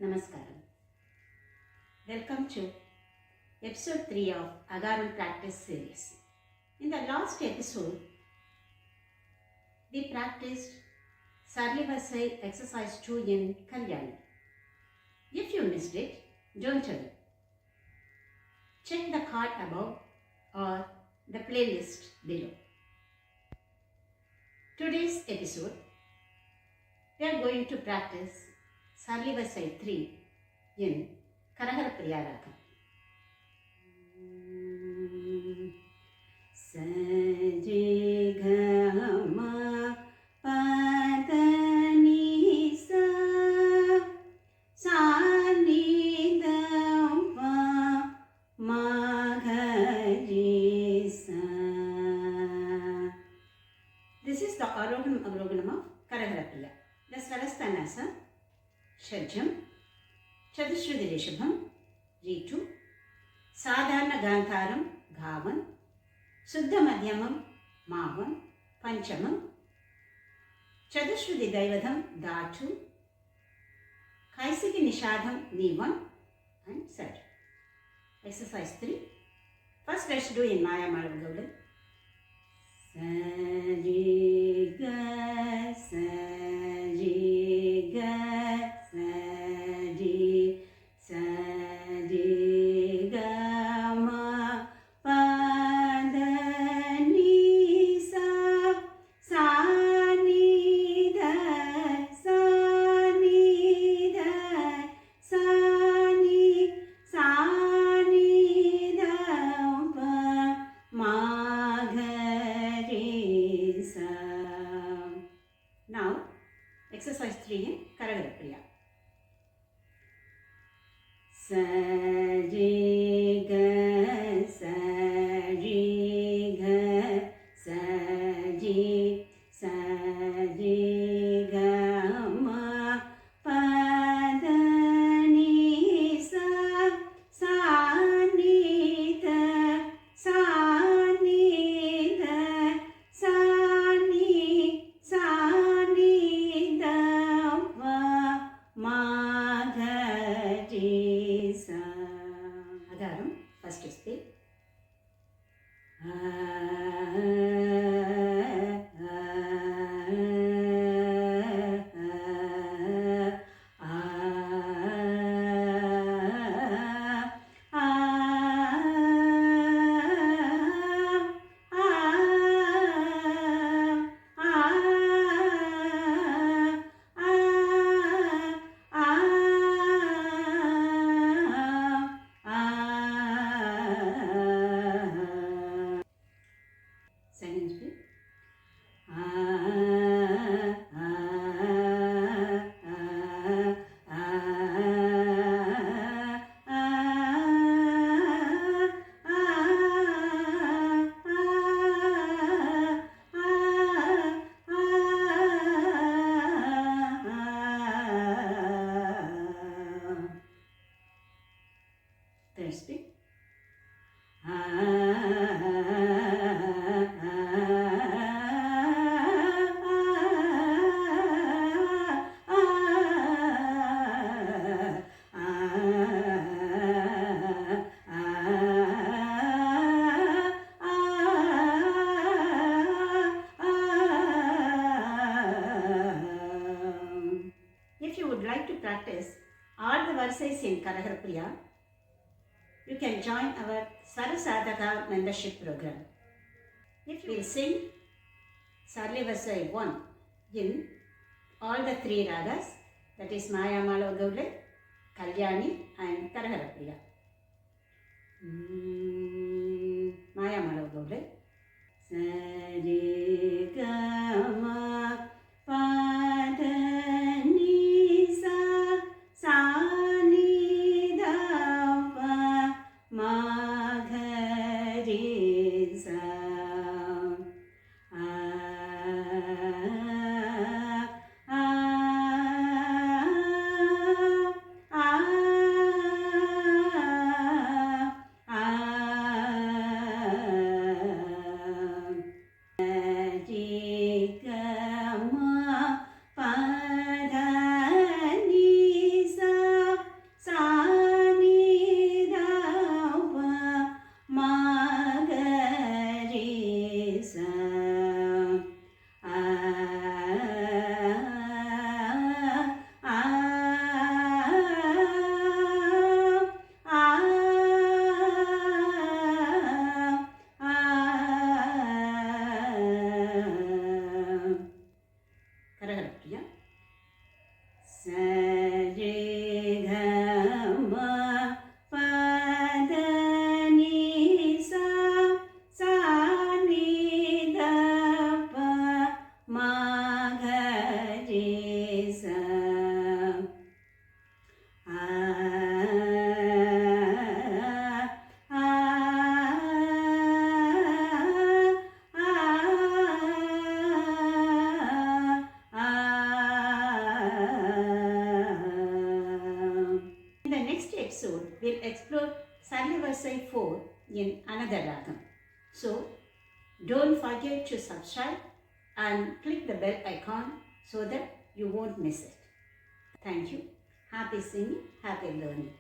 Namaskaram. Welcome to episode 3 of Agaram Practice Series. In the last episode, we practiced Sarali Varisai exercise 2 in Kalyani. If you missed it, don't worry. Check the card above or the playlist below. Today's episode, we are going to practice Sarali Varisai3 in Karaharapriya Raga. Sajigama padanisa sanidampa magarisa. This is the Arohanam Avarohanam of Karaharapriya. The swarasthana are Shajam, Chatushruti Rishabham, Ritu, Sadharana Gandharam, Ghavan, Suddha Madhyamam, Mavam, Panchamam, Chatushruti Daivadham, Dhatu, Kaisiki Nishadham, N1 and Swaras. Exercise 3. First let's do in Maya Malav. Sajiga, sajiga, saji, sadigama, padanisa, sanida, sanida, sani, sanidampa, magarisa. Now, exercise 3 in Karaharapriya. Sajiga, sajiga, saji, sadigama, padanisa, sanida, sanida, sani, sanidampa, magarisa. Agaram, first speak. Second speak. Third speak. If you would like to practice all the Varisais in Karaharapriya, you can join our Sathaka membership program. If you will sing Sarali Varisai 1 in all the 3 ragas, that is Maya Malav Gaule, Kalyani and Karaharapriya. Maya Malav Gaule. Sarigama padanisa sanidampa magarisa. Jika we'll explore Sarali Varisai 4 in another ragam. So, don't forget to subscribe and click the bell icon so that you won't miss it. Thank you. Happy singing, happy learning.